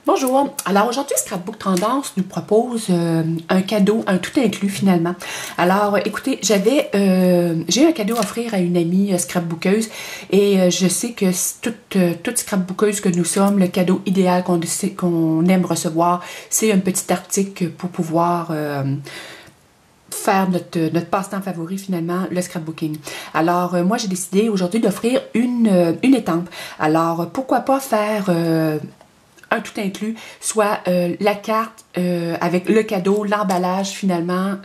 Bonjour, alors aujourd'hui Scrapbook Tendance nous propose un cadeau, un tout inclus finalement. Alors écoutez, j'ai un cadeau à offrir à une amie scrapbookeuse et je sais que toute scrapbookeuse que nous sommes, le cadeau idéal qu'on aime recevoir, c'est un petit article pour pouvoir faire notre passe-temps favori finalement, le scrapbooking. Alors moi j'ai décidé aujourd'hui d'offrir une étampe. Alors pourquoi pas faire un tout inclus, soit la carte avec le cadeau, l'emballage finalement,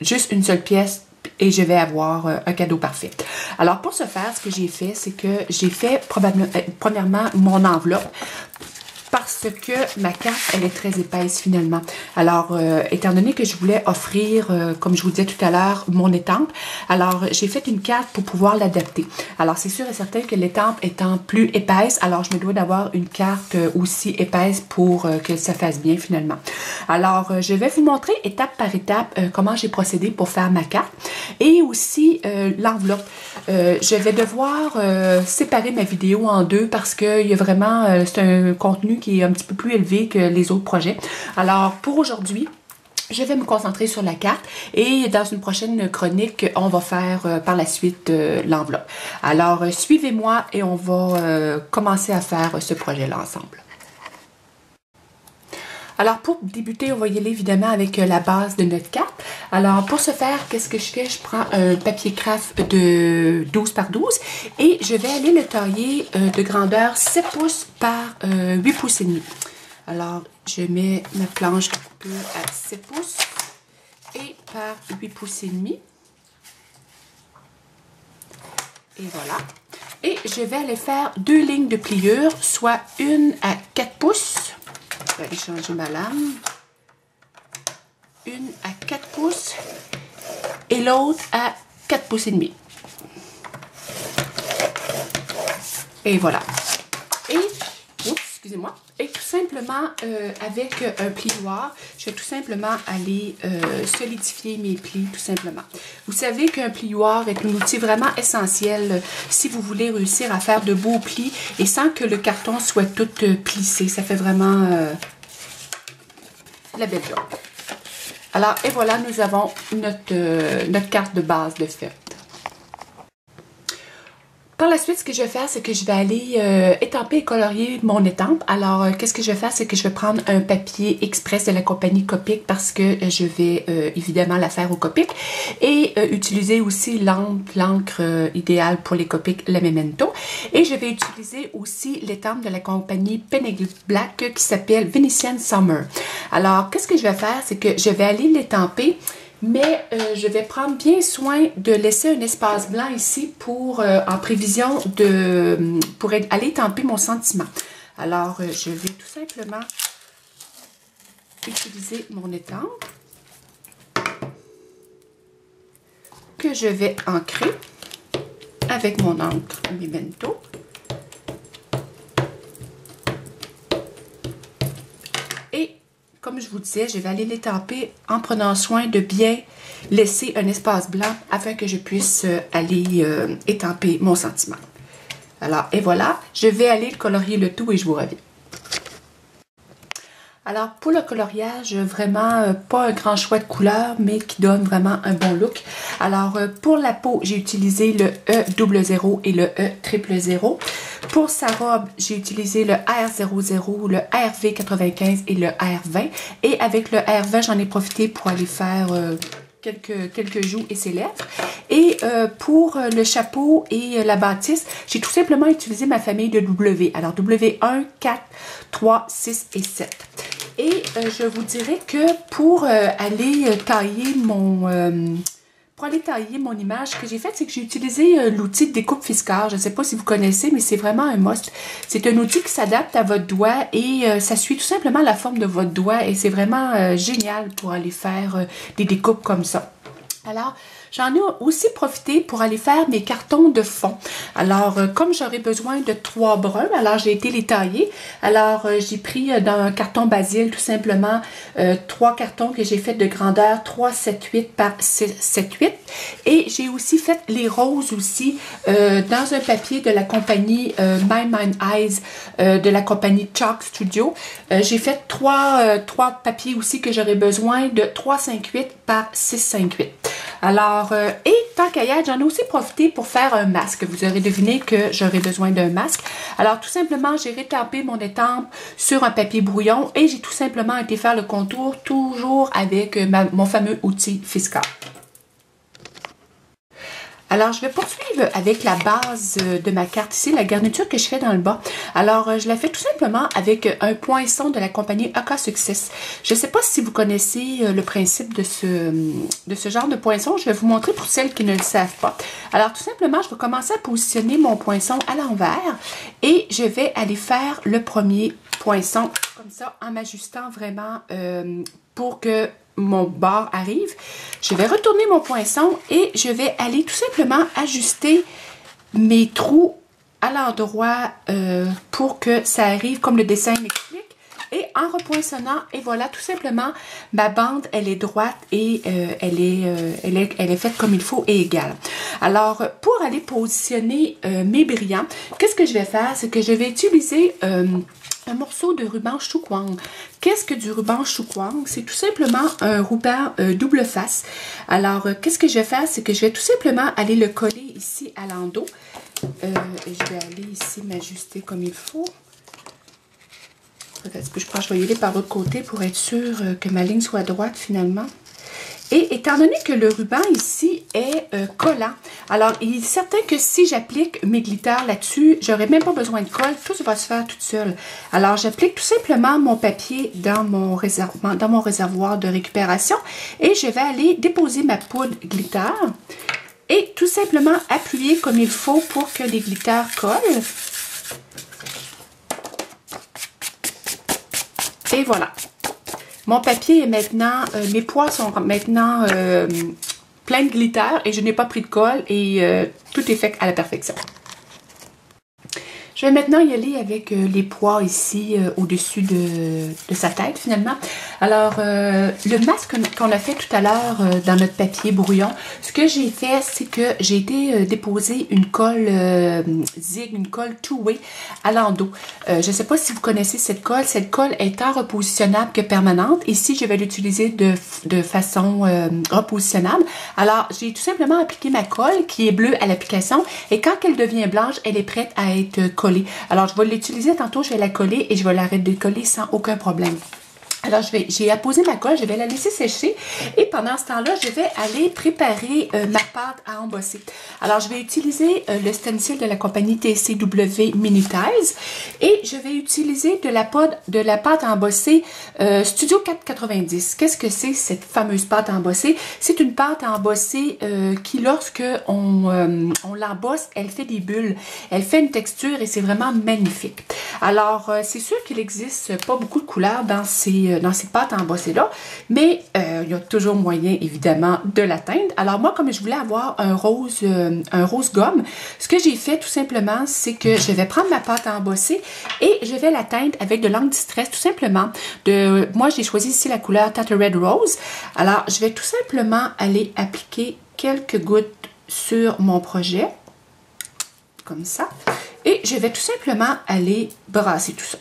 juste une seule pièce et je vais avoir un cadeau parfait. Alors pour ce faire, ce que j'ai fait, c'est que j'ai fait premièrement mon enveloppe parce que ma carte, elle est très épaisse finalement. Alors, étant donné que je voulais offrir, comme je vous disais tout à l'heure, mon étampe, alors j'ai fait une carte pour pouvoir l'adapter. Alors, c'est sûr et certain que l'étampe étant plus épaisse, alors je me dois d'avoir une carte aussi épaisse pour que ça fasse bien finalement. Alors, je vais vous montrer étape par étape comment j'ai procédé pour faire ma carte et aussi l'enveloppe. Je vais devoir séparer ma vidéo en deux parce que il y a vraiment, c'est un contenu qui est un petit peu plus élevé que les autres projets. Alors, pour aujourd'hui, je vais me concentrer sur la carte et dans une prochaine chronique, on va faire par la suite l'enveloppe. Alors, suivez-moi et on va commencer à faire ce projet-là ensemble. Alors, pour débuter, on va y aller évidemment avec la base de notre carte. Alors, pour ce faire, qu'est-ce que je fais? Je prends un papier craft de 12 par 12 et je vais aller le tailler de grandeur 7 pouces par 8 pouces et demi. Alors, je mets ma planche un peu à 7 pouces et par 8 pouces et demi. Et voilà. Et je vais aller faire deux lignes de pliure, soit une à 4 pouces. Je vais aller changer ma lame. Une à 4 pouces et l'autre à 4 pouces et demi. Et voilà. Et, excusez-moi. Et tout simplement, avec un plioir, je vais tout simplement aller solidifier mes plis, tout simplement. Vous savez qu'un plioir est un outil vraiment essentiel si vous voulez réussir à faire de beaux plis et sans que le carton soit tout plissé. Ça fait vraiment la belle job. Alors, et voilà, nous avons notre carte de base de fait. Par la suite, ce que je vais faire, c'est que je vais aller étamper et colorier mon étampe. Alors, qu'est-ce que je vais faire? C'est que je vais prendre un papier express de la compagnie Copic parce que je vais évidemment la faire au Copic et utiliser aussi l'encre idéale pour les Copic, la Memento. Et je vais utiliser aussi l'étampe de la compagnie Pen & Black qui s'appelle Venetian Summer. Alors, qu'est-ce que je vais faire? C'est que je vais aller l'étamper. Mais je vais prendre bien soin de laisser un espace blanc ici pour en prévision pour aller étamper mon sentiment. Alors, je vais tout simplement utiliser mon étampe que je vais ancrer avec mon encre Memento. Et comme je vous disais, je vais aller l'étamper en prenant soin de bien laisser un espace blanc afin que je puisse aller étamper mon sentiment. Alors, et voilà, je vais aller colorier le tout et je vous reviens. Alors, pour le coloriage, vraiment pas un grand choix de couleurs, mais qui donne vraiment un bon look. Alors, pour la peau, j'ai utilisé le E00 et le E000. Pour sa robe, j'ai utilisé le R00, le RV95 et le R20. Et avec le R20, j'en ai profité pour aller faire quelques joues et ses lèvres. Et pour le chapeau et la bâtisse, j'ai tout simplement utilisé ma famille de W. Alors, W1, 4, 3, 6 et 7. Et je vous dirais que pour aller tailler mon image, ce que j'ai fait, c'est que j'ai utilisé l'outil de découpe Fiskars. Je ne sais pas si vous connaissez, mais c'est vraiment un must. C'est un outil qui s'adapte à votre doigt et ça suit tout simplement la forme de votre doigt et c'est vraiment génial pour aller faire des découpes comme ça. Alors, j'en ai aussi profité pour aller faire mes cartons de fond. Alors, comme j'aurais besoin de 3 bruns, alors j'ai été les tailler. Alors, j'ai pris dans un carton Basil tout simplement 3 cartons que j'ai fait de grandeur 3,7,8 par 6,7,8. Et j'ai aussi fait les roses aussi dans un papier de la compagnie My Mind Eyes, de la compagnie Chalk Studio. J'ai fait 3 papiers aussi que j'aurais besoin de 3,5,8 par 6,5,8. Alors, et tant qu'à y être, j'en ai aussi profité pour faire un masque. Vous aurez deviné que j'aurais besoin d'un masque. Alors, tout simplement, j'ai rétampé mon étampe sur un papier brouillon et j'ai tout simplement été faire le contour, toujours avec mon fameux outil Fiskars. Alors, je vais poursuivre avec la base de ma carte ici, la garniture que je fais dans le bas. Alors, je la fais tout simplement avec un poinçon de la compagnie Oka Success. Je ne sais pas si vous connaissez le principe de ce genre de poinçon. Je vais vous montrer pour celles qui ne le savent pas. Alors, tout simplement, je vais commencer à positionner mon poinçon à l'envers et je vais aller faire le premier poinçon comme ça en m'ajustant vraiment pour que mon bord arrive. Je vais retourner mon poinçon et je vais aller tout simplement ajuster mes trous à l'endroit pour que ça arrive comme le dessin l'explique. Et en repoinçonnant, et voilà, tout simplement, ma bande, elle est droite et elle est faite comme il faut et égale. Alors, pour aller positionner mes brillants, qu'est-ce que je vais faire? C'est que je vais utiliser un morceau de ruban choukwang. Qu'est-ce que du ruban choukwang? C'est tout simplement un ruban double face. Alors, qu'est-ce que je vais faire? C'est que je vais tout simplement aller le coller ici à l'endos. Et je vais aller ici m'ajuster comme il faut. Je vais y aller par l'autre côté pour être sûr que ma ligne soit droite finalement. Et étant donné que le ruban ici est collant, alors il est certain que si j'applique mes glitters là-dessus, j'aurai même pas besoin de colle, tout va se faire toute seule. Alors j'applique tout simplement mon papier dans mon réservoir de récupération et je vais aller déposer ma poudre glitter et tout simplement appuyer comme il faut pour que les glitters collent. Et voilà. Mon papier est maintenant, mes pois sont maintenant pleins de glitter et je n'ai pas pris de colle et tout est fait à la perfection. Je vais maintenant y aller avec les pois ici au-dessus de sa tête finalement. Alors, le masque qu'on a fait tout à l'heure dans notre papier brouillon, ce que j'ai fait, c'est que j'ai été déposer une colle zig, une colle two-way à l'endos. Je ne sais pas si vous connaissez cette colle. Cette colle est tant repositionnable que permanente. Ici, je vais l'utiliser de façon repositionnable. Alors, j'ai tout simplement appliqué ma colle qui est bleue à l'application et quand elle devient blanche, elle est prête à être collée. Alors, je vais l'utiliser tantôt, je vais la coller et je vais la décoller sans aucun problème. Alors, j'ai apposé ma colle, je vais la laisser sécher et pendant ce temps-là, je vais aller préparer ma pâte à embosser. Alors, je vais utiliser le stencil de la compagnie TCW Mini Tiles et je vais utiliser de la pâte à embosser Studio 490. Qu'est-ce que c'est cette fameuse pâte à embosser? C'est une pâte à embosser qui, lorsque on l'embosse, elle fait des bulles. Elle fait une texture et c'est vraiment magnifique. Alors, c'est sûr qu'il n'existe pas beaucoup de couleurs dans ces pâtes à embosser-là, mais il y a toujours moyen, évidemment, de l'atteindre. Alors moi, comme je voulais avoir un rose gomme, ce que j'ai fait tout simplement, c'est que je vais prendre ma pâte à embosser et je vais l'atteindre avec de l'encre distress, tout simplement. Moi, j'ai choisi ici la couleur Tata Red Rose. Alors, je vais tout simplement aller appliquer quelques gouttes sur mon projet, comme ça, et je vais tout simplement aller brasser tout ça.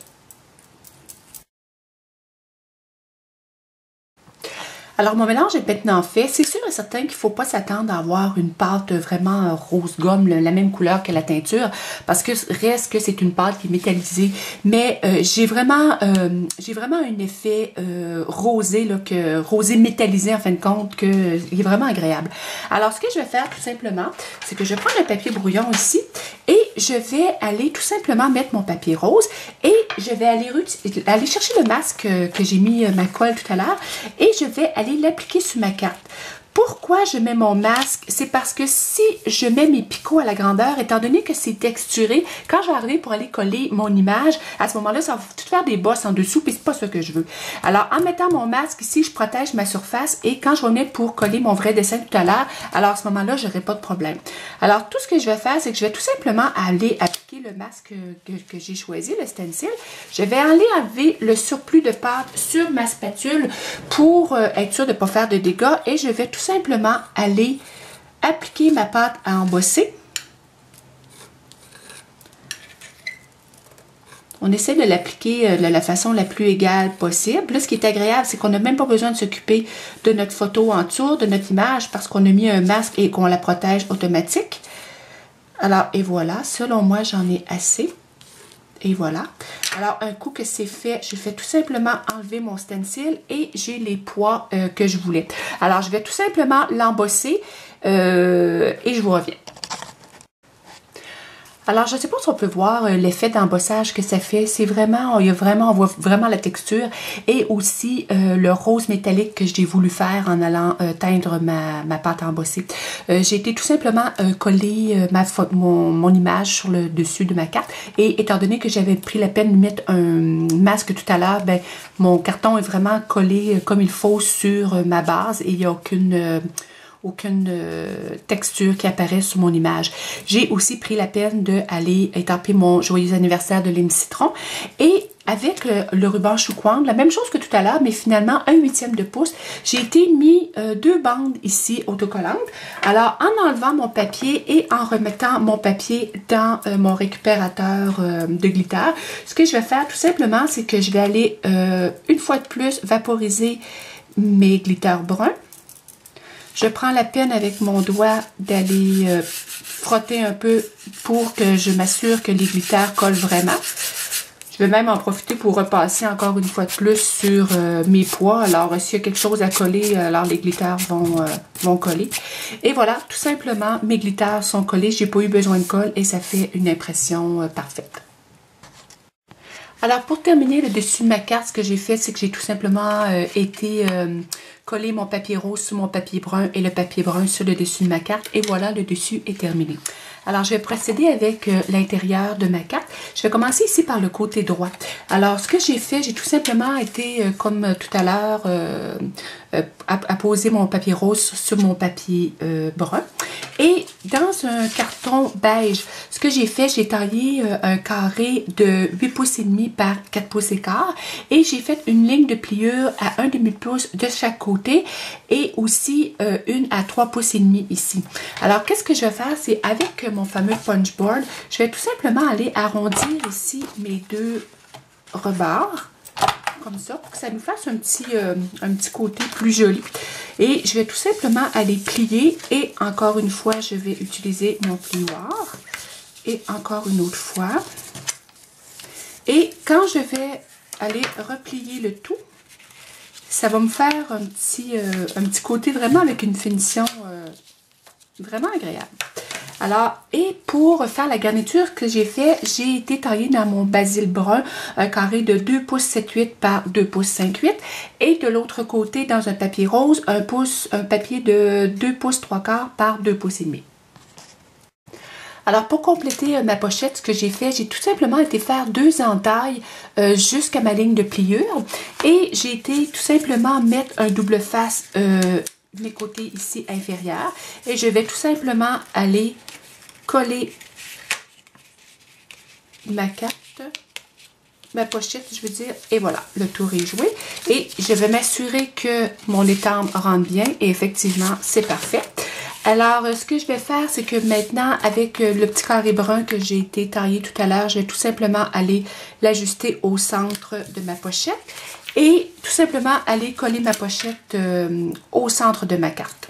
Alors, mon mélange est maintenant fait. C'est sûr et certain qu'il ne faut pas s'attendre à avoir une pâte vraiment rose gomme, la même couleur que la teinture, parce que reste que c'est une pâte qui est métallisée. Mais j'ai vraiment un effet rosé, là, rosé métallisé en fin de compte, qui est vraiment agréable. Alors, ce que je vais faire tout simplement, c'est que je vais prendre un papier brouillon ici et je vais aller tout simplement mettre mon papier rose et je vais aller chercher le masque que j'ai mis ma colle tout à l'heure et je vais aller l'appliquer sur ma carte. Pourquoi je mets mon masque? C'est parce que si je mets mes picots à la grandeur, étant donné que c'est texturé, quand je vais arriver pour aller coller mon image, à ce moment-là, ça va tout faire des bosses en dessous, puis c'est pas ça que je veux. Alors, en mettant mon masque ici, je protège ma surface et quand je vais venir pour coller mon vrai dessin tout à l'heure, alors à ce moment-là, j'aurai pas de problème. Alors, tout ce que je vais faire, c'est que je vais tout simplement aller appliquer le masque que j'ai choisi, le stencil. Je vais aller enlever le surplus de pâte sur ma spatule pour être sûr de ne pas faire de dégâts et je vais tout simplement aller appliquer ma pâte à embosser. On essaie de l'appliquer de la façon la plus égale possible. Là, ce qui est agréable, c'est qu'on n'a même pas besoin de s'occuper de notre photo en dessous, de notre image, parce qu'on a mis un masque et qu'on la protège automatique. Alors, et voilà, selon moi, j'en ai assez. Et voilà. Alors, un coup que c'est fait, je vais tout simplement enlever mon stencil et j'ai les poids que je voulais. Alors, je vais tout simplement l'embosser et je vous reviens. Alors, je ne sais pas si on peut voir l'effet d'embossage que ça fait. C'est vraiment, on voit vraiment la texture et aussi le rose métallique que j'ai voulu faire en allant teindre ma pâte embossée. J'ai été tout simplement coller mon image sur le dessus de ma carte et étant donné que j'avais pris la peine de mettre un masque tout à l'heure, ben mon carton est vraiment collé comme il faut sur ma base et il n'y a aucune texture qui apparaît sur mon image. J'ai aussi pris la peine d'aller étamper mon joyeux anniversaire de Lime Citron et avec le ruban choucouante, la même chose que tout à l'heure, mais finalement 1/8 de pouce, j'ai été mis 2 bandes ici autocollantes. Alors en enlevant mon papier et en remettant mon papier dans mon récupérateur de glitter, ce que je vais faire tout simplement, c'est que je vais aller une fois de plus vaporiser mes glitters bruns. Je prends la peine avec mon doigt d'aller frotter un peu pour que je m'assure que les glitters collent vraiment. Je vais même en profiter pour repasser encore une fois de plus sur mes poids. Alors, s'il y a quelque chose à coller, alors les glitters vont coller. Et voilà, tout simplement, mes glitters sont collés. J'ai pas eu besoin de colle et ça fait une impression parfaite. Alors, pour terminer le dessus de ma carte, ce que j'ai fait, c'est que j'ai tout simplement été coller mon papier rose sur mon papier brun et le papier brun sur le dessus de ma carte. Et voilà, le dessus est terminé. Alors, je vais procéder avec l'intérieur de ma carte. Je vais commencer ici par le côté droit. Alors, ce que j'ai fait, j'ai tout simplement été, comme tout à l'heure, apposer mon papier rose sur mon papier brun. Et dans un carton beige, ce que j'ai fait, j'ai taillé un carré de 8 pouces et demi par 4 pouces et quart. Et j'ai fait une ligne de pliure à 1/2 pouce de chaque côté et aussi une à 3 pouces et demi ici. Alors, qu'est-ce que je vais faire? C'est avec mon fameux punchboard, je vais tout simplement aller arrondir ici mes 2 rebords. Comme ça, pour que ça nous fasse un petit côté plus joli. Et je vais tout simplement aller plier et encore une fois, je vais utiliser mon plioir. Et encore une autre fois. Et quand je vais aller replier le tout, ça va me faire un petit côté vraiment avec une finition vraiment agréable. Alors, et pour faire la garniture que j'ai fait, j'ai été taillée dans mon basil brun, un carré de 2 pouces 7/8 par 2 pouces 5/8. Et de l'autre côté, dans un papier rose, un papier de 2 pouces 3/4 par 2 pouces et demi. Alors, pour compléter ma pochette, ce que j'ai fait, j'ai tout simplement été faire 2 entailles jusqu'à ma ligne de pliure. Et j'ai été tout simplement mettre un double face mes côtés ici inférieurs et je vais tout simplement aller coller ma carte, ma pochette, je veux dire, et voilà, le tour est joué et je vais m'assurer que mon étampe rentre bien et effectivement, c'est parfait. Alors, ce que je vais faire, c'est que maintenant, avec le petit carré brun que j'ai été taillé tout à l'heure, je vais tout simplement aller l'ajuster au centre de ma pochette et tout simplement aller coller ma pochette au centre de ma carte.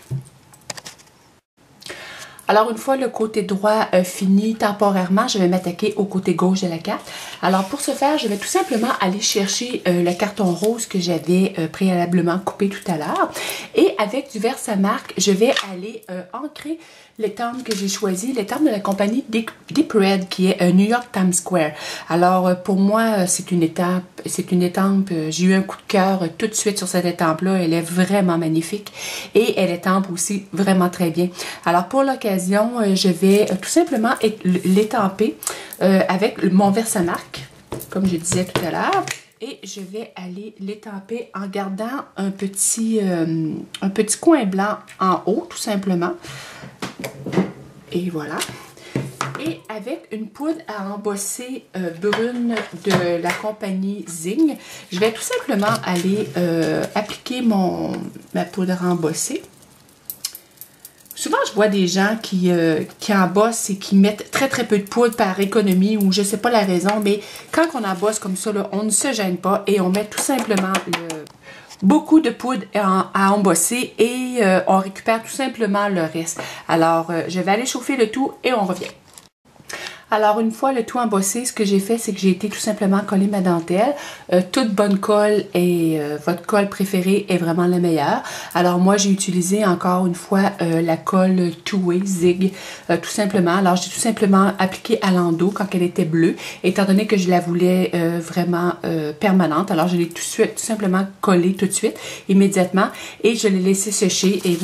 Alors, une fois le côté droit fini temporairement, je vais m'attaquer au côté gauche de la carte. Alors, pour ce faire, je vais tout simplement aller chercher le carton rose que j'avais préalablement coupé tout à l'heure. Et avec du Versamark, je vais aller ancrer l'étampe que j'ai choisi, l'étampe de la compagnie Deep Red, qui est New York Times Square. Alors, pour moi, c'est une étampe, j'ai eu un coup de cœur tout de suite sur cette étampe-là. Elle est vraiment magnifique et elle étampe aussi vraiment très bien. Alors, pour l'occasion, je vais tout simplement l'étamper avec mon Versamark, comme je disais tout à l'heure. Et je vais aller l'étamper en gardant un petit coin blanc en haut, tout simplement. Et voilà. Et avec une poudre à embosser brune de la compagnie Zing, je vais tout simplement aller appliquer ma poudre à embosser. Souvent, je vois des gens qui embossent et qui mettent très très peu de poudre par économie ou je ne sais pas la raison, mais quand on embosse comme ça, là, on ne se gêne pas et on met tout simplement beaucoup de poudre à embosser et on récupère tout simplement le reste. Alors, je vais aller chauffer le tout et on revient. Alors, une fois le tout embossé, ce que j'ai fait, c'est que j'ai été tout simplement coller ma dentelle. Toute bonne colle et votre colle préférée est vraiment la meilleure. Alors, moi, j'ai utilisé encore une fois la colle Two-Way Zig, tout simplement. Alors, j'ai tout simplement appliqué à l'endos quand elle était bleue, étant donné que je la voulais vraiment permanente. Alors, je l'ai tout simplement collée tout de suite, immédiatement, et je l'ai laissé sécher et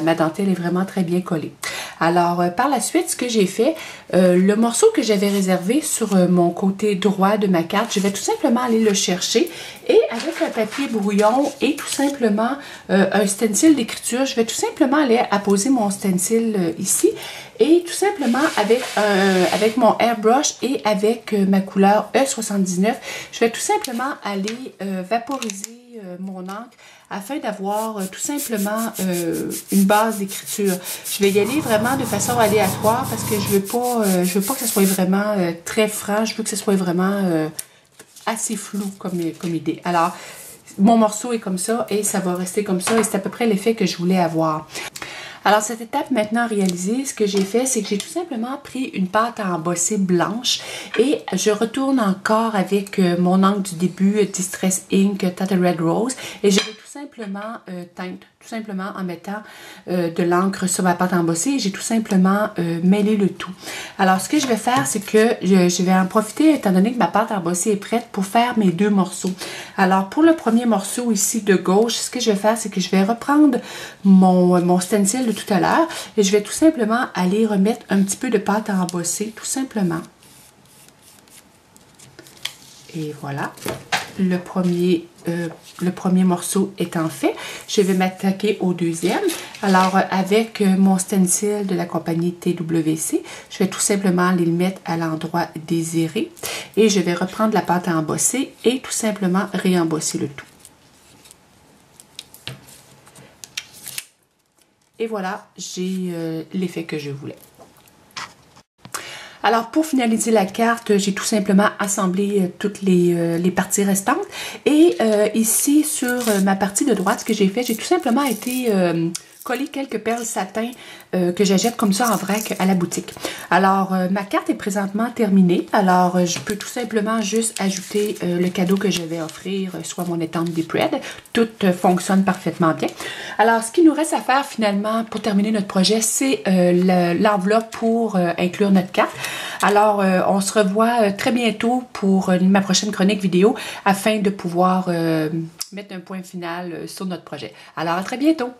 ma dentelle est vraiment très bien collée. Alors, par la suite, ce que j'ai fait, le morceau que j'avais réservé sur mon côté droit de ma carte, je vais tout simplement aller le chercher et avec un papier brouillon et tout simplement un stencil d'écriture, je vais tout simplement aller apposer mon stencil ici et tout simplement avec mon airbrush et avec ma couleur E79, je vais tout simplement aller vaporiser mon encre afin d'avoir tout simplement une base d'écriture. Je vais y aller vraiment de façon aléatoire parce que je veux pas que ce soit vraiment très franc, je veux que ce soit vraiment assez flou comme idée. Alors, mon morceau est comme ça et ça va rester comme ça et c'est à peu près l'effet que je voulais avoir. Alors, cette étape maintenant réalisée, ce que j'ai fait, c'est que j'ai tout simplement pris une pâte à embosser blanche et je retourne encore avec mon encre du début, Distress Ink Tattered Red Rose, et je vais tout simplement teindre, tout simplement en mettant de l'encre sur ma pâte à embosser. J'ai tout simplement mêlé le tout. Alors, ce que je vais faire, c'est que je vais en profiter, étant donné que ma pâte à embosser est prête, pour faire mes deux morceaux. Alors, pour le premier morceau ici de gauche, ce que je vais faire, c'est que je vais reprendre mon stencil de tout à l'heure et je vais tout simplement aller remettre un petit peu de pâte à embosser, tout simplement. Et voilà, le premier morceau étant fait, je vais m'attaquer au deuxième. Alors, avec mon stencil de la compagnie TWC, je vais tout simplement aller le mettre à l'endroit désiré et je vais reprendre la pâte à embosser et tout simplement réembosser le tout. Et voilà, j'ai l'effet que je voulais. Alors, pour finaliser la carte, j'ai tout simplement assemblé toutes les parties restantes. Et ici, sur ma partie de droite, ce que j'ai fait, j'ai tout simplement été coller quelques perles satin que j'achète comme ça en vrac à la boutique. Alors, ma carte est présentement terminée. Alors, je peux tout simplement juste ajouter le cadeau que je vais offrir, soit mon étampe Deep Red. Tout fonctionne parfaitement bien. Alors, ce qu'il nous reste à faire finalement pour terminer notre projet, c'est l'enveloppe pour inclure notre carte. Alors, on se revoit très bientôt pour ma prochaine chronique vidéo afin de pouvoir mettre un point final sur notre projet. Alors, à très bientôt!